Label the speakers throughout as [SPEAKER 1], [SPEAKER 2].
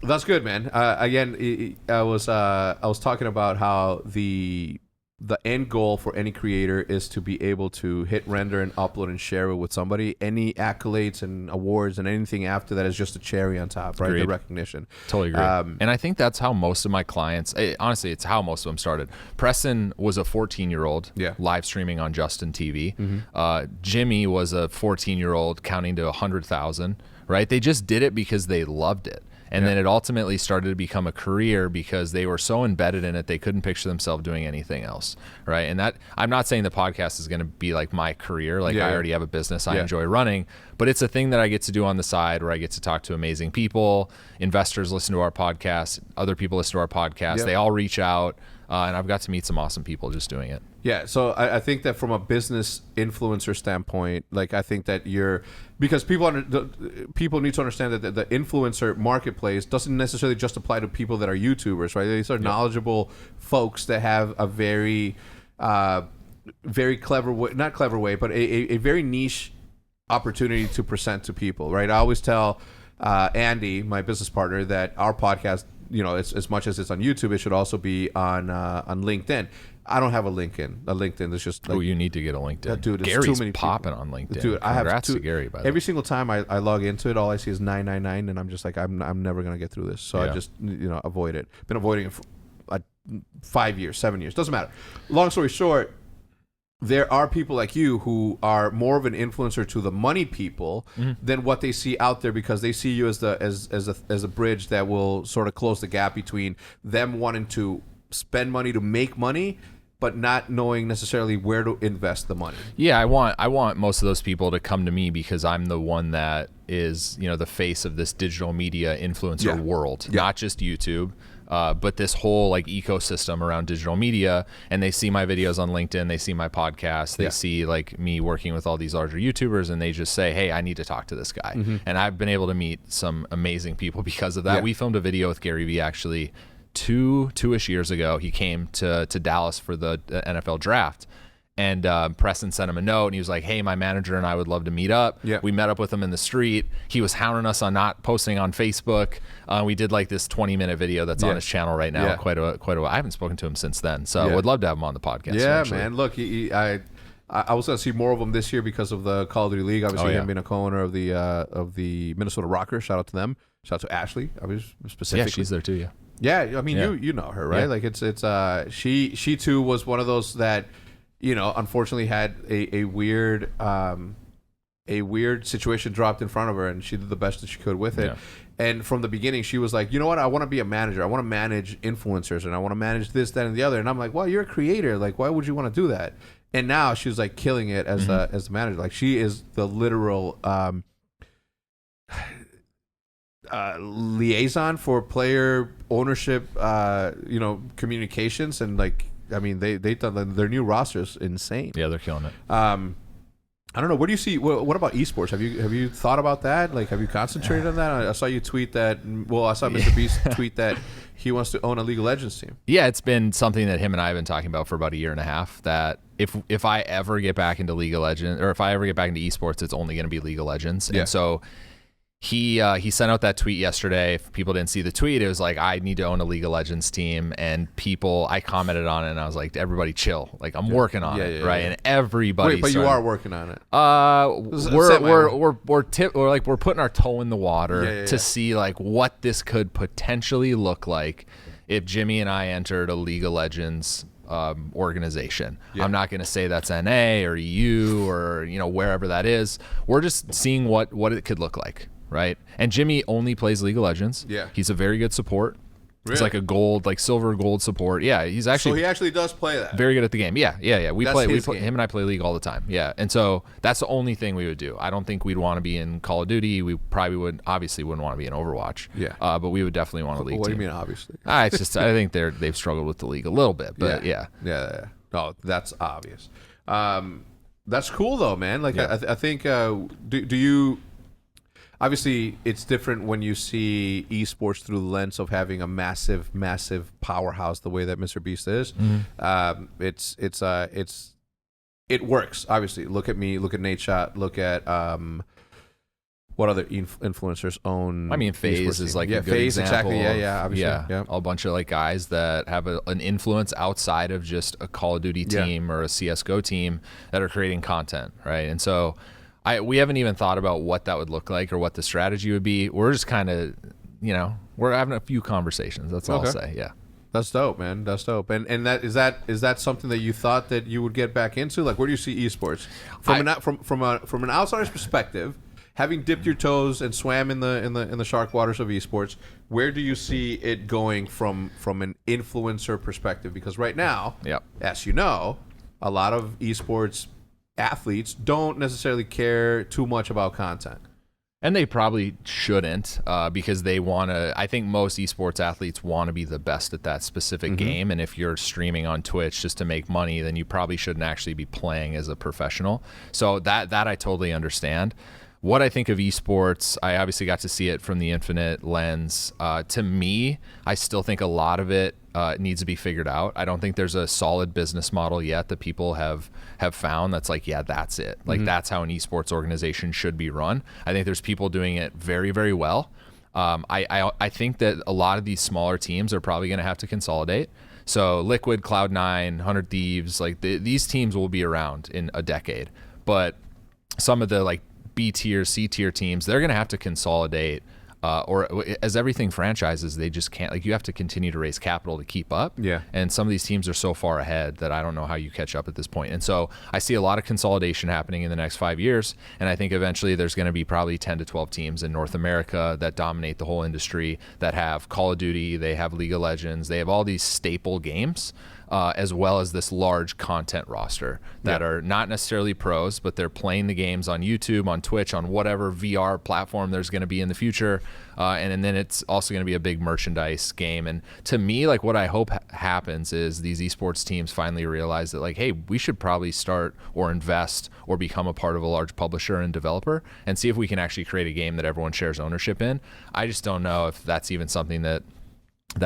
[SPEAKER 1] That's good, man. Again, I was talking about how the end goal for any creator is to be able to hit render and upload and share it with somebody. Any accolades and awards and anything after that is just a cherry on top, right?
[SPEAKER 2] Agreed.
[SPEAKER 1] The recognition.
[SPEAKER 2] Totally agree. And I think that's how most of my clients, honestly, it's how most of them started. Preston was a 14-year-old live streaming on Justin TV. Jimmy was a 14-year-old counting to 100,000, right? They just did it because they loved it. And then it ultimately started to become a career because they were so embedded in it, they couldn't picture themselves doing anything else, right? And that, I'm not saying the podcast is going to be like my career. Like I already have a business I enjoy running, but it's a thing that I get to do on the side where I get to talk to amazing people. Investors listen to our podcast. Other people listen to our podcast. They all reach out. And I've got to meet some awesome people just doing it.
[SPEAKER 1] Yeah, so I think that from a business influencer standpoint, like I think that because people need to understand that the influencer marketplace doesn't necessarily just apply to people that are YouTubers, right? These are knowledgeable folks that have a very, very clever way, not clever way, but a very niche opportunity to present to people, right? I always tell Andy, my business partner, that our podcast, you know, as much as it's on YouTube, it should also be on LinkedIn. I don't have a LinkedIn. It's just like,
[SPEAKER 2] you need to get a LinkedIn.
[SPEAKER 1] Dude, it's
[SPEAKER 2] Gary's
[SPEAKER 1] too many
[SPEAKER 2] popping on LinkedIn.
[SPEAKER 1] Dude, I have
[SPEAKER 2] Congrats to Gary, by the way.
[SPEAKER 1] Every single time I log into it, all I see is 999, and I'm just like, I'm never gonna get through this. So I just avoid it. Been avoiding it for 5 years, 7 years. Doesn't matter. Long story short, there are people like you who are more of an influencer to the money people than what they see out there, because they see you as a bridge that will sort of close the gap between them wanting to spend money to make money, but not knowing necessarily where to invest the money.
[SPEAKER 2] Yeah, I want most of those people to come to me because I'm the one that is, the face of this digital media influencer world, not just YouTube. But this whole like ecosystem around digital media, and they see my videos on LinkedIn, they see my podcast, they see like me working with all these larger YouTubers, and they just say, hey, I need to talk to this guy. And I've been able to meet some amazing people because of that. We filmed a video with Gary Vee actually two-ish years ago. He came to Dallas for the NFL draft. And Preston sent him a note, and he was like, hey, my manager and I would love to meet up. We met up with him in the street. He was hounding us on not posting on Facebook. We did like this 20-minute video that's on his channel right now. Quite a while. I haven't spoken to him since then, so I would love to have him on the podcast.
[SPEAKER 1] Yeah, man. Look, I was going to see more of him this year because of the Call of Duty League. Obviously, him being a co-owner of the Minnesota Rockers. Shout out to them. Shout out to Ashley. I was specifically.
[SPEAKER 2] Yeah, she's there too.
[SPEAKER 1] Yeah, I mean, you know her, right? Like she too was one of those that, unfortunately had a weird situation dropped in front of her, and she did the best that she could with it. And from the beginning, she was like, you know what? I want to be a manager. I want to manage influencers, and I want to manage this, that, and the other. And I'm like, well, you're a creator. Like, why would you want to do that? And now she's like killing it as the manager. Like, she is the literal liaison for player ownership, communications, and like, I mean, they done their new roster's insane.
[SPEAKER 2] Yeah, they're killing it.
[SPEAKER 1] I don't know. What do you see? What about esports? Have you thought about that? Like, have you concentrated on that? I saw you tweet that. Well, I saw Mr. Beast tweet that he wants to own a League of Legends team.
[SPEAKER 2] Yeah, it's been something that him and I have been talking about for about a year and a half. That if I ever get back into League of Legends, or if I ever get back into esports, it's only going to be League of Legends. And so he sent out that tweet yesterday. If people didn't see the tweet, it was like, I need to own a League of Legends team. And I commented on it, and I was like, everybody chill. Like, I'm working on it, right? And everybody.
[SPEAKER 1] Wait, but you are working on it.
[SPEAKER 2] We're putting our toe in the water to see like what this could potentially look like if Jimmy and I entered a League of Legends organization. I'm not going to say that's NA or EU or wherever that is. We're just seeing what it could look like. Right, and Jimmy only plays League of Legends. He's a very good support. Really? He's like a silver gold support. Yeah, he's actually.
[SPEAKER 1] So he actually does play that.
[SPEAKER 2] Very good at the game. Yeah. We play. Him and I play League all the time. Yeah, and so that's the only thing we would do. I don't think we'd want to be in Call of Duty. We probably obviously wouldn't want to be in Overwatch. Yeah. But we would definitely want a League.
[SPEAKER 1] What
[SPEAKER 2] team.
[SPEAKER 1] do you mean, obviously?
[SPEAKER 2] It's just I think they've struggled with the League a little bit, but yeah.
[SPEAKER 1] No, that's obvious. That's cool though, man. Like I think. Do you? Obviously, it's different when you see esports through the lens of having a massive, massive powerhouse the way that Mr. Beast is. It works. Obviously, look at me. Look at Nate Shot. Look at what other influencers own?
[SPEAKER 2] I mean, FaZe
[SPEAKER 1] esports
[SPEAKER 2] is
[SPEAKER 1] team?
[SPEAKER 2] like
[SPEAKER 1] yeah,
[SPEAKER 2] a good
[SPEAKER 1] FaZe,
[SPEAKER 2] example.
[SPEAKER 1] exactly. Yeah, obviously.
[SPEAKER 2] Yeah, a bunch of like guys that have an influence outside of just a Call of Duty team or a CS:GO team that are creating content, right? And so, we haven't even thought about what that would look like or what the strategy would be. We're just kind of, we're having a few conversations. That's all I'll say. Yeah.
[SPEAKER 1] That's dope, man. That's dope. And that is that something that you thought that you would get back into? Like, where do you see esports from an outsider's perspective? Having dipped your toes and swam in the shark waters of esports, where do you see it going from an influencer perspective? Because right now, as you know, a lot of esports athletes don't necessarily care too much about content.
[SPEAKER 2] And they probably shouldn't because they want to. I think most esports athletes want to be the best at that specific game. And if you're streaming on Twitch just to make money, then you probably shouldn't actually be playing as a professional. So that I totally understand. What I think of esports, I obviously got to see it from the Infinite lens. To me, I still think a lot of it needs to be figured out. I don't think there's a solid business model yet that people have found that's like, yeah, that's it. Like that's how an esports organization should be run. I think there's people doing it very, very well. I think that a lot of these smaller teams are probably going to have to consolidate. So Liquid, Cloud9, 100 Thieves, like these teams will be around in a decade. But some of the like B tier, C tier teams, they're going to have to consolidate, or as everything franchises, they just can't. Like you have to continue to raise capital to keep up.
[SPEAKER 1] Yeah.
[SPEAKER 2] And some of these teams are so far ahead that I don't know how you catch up at this point. And so I see a lot of consolidation happening in the next 5 years. And I think eventually there's going to be probably 10 to 12 teams in North America that dominate the whole industry, that have Call of Duty, they have League of Legends, they have all these staple games. As well as this large content roster that are not necessarily pros, but they're playing the games on YouTube, on Twitch, on whatever VR platform there's going to be in the future. And then it's also going to be a big merchandise game. And to me, like what I hope happens is these esports teams finally realize that like, hey, we should probably start or invest or become a part of a large publisher and developer and see if we can actually create a game that everyone shares ownership in. I just don't know if that's even something that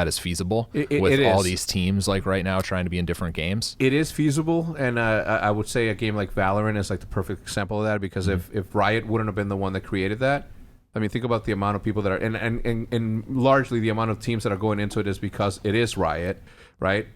[SPEAKER 2] is feasible with all these teams like right now trying to be in different games.
[SPEAKER 1] It is feasible, and I would say a game like Valorant is like the perfect example of that because if Riot wouldn't have been the one that created that, I mean, think about the amount of people that are and largely the amount of teams that are going into it is because it is Riot, right?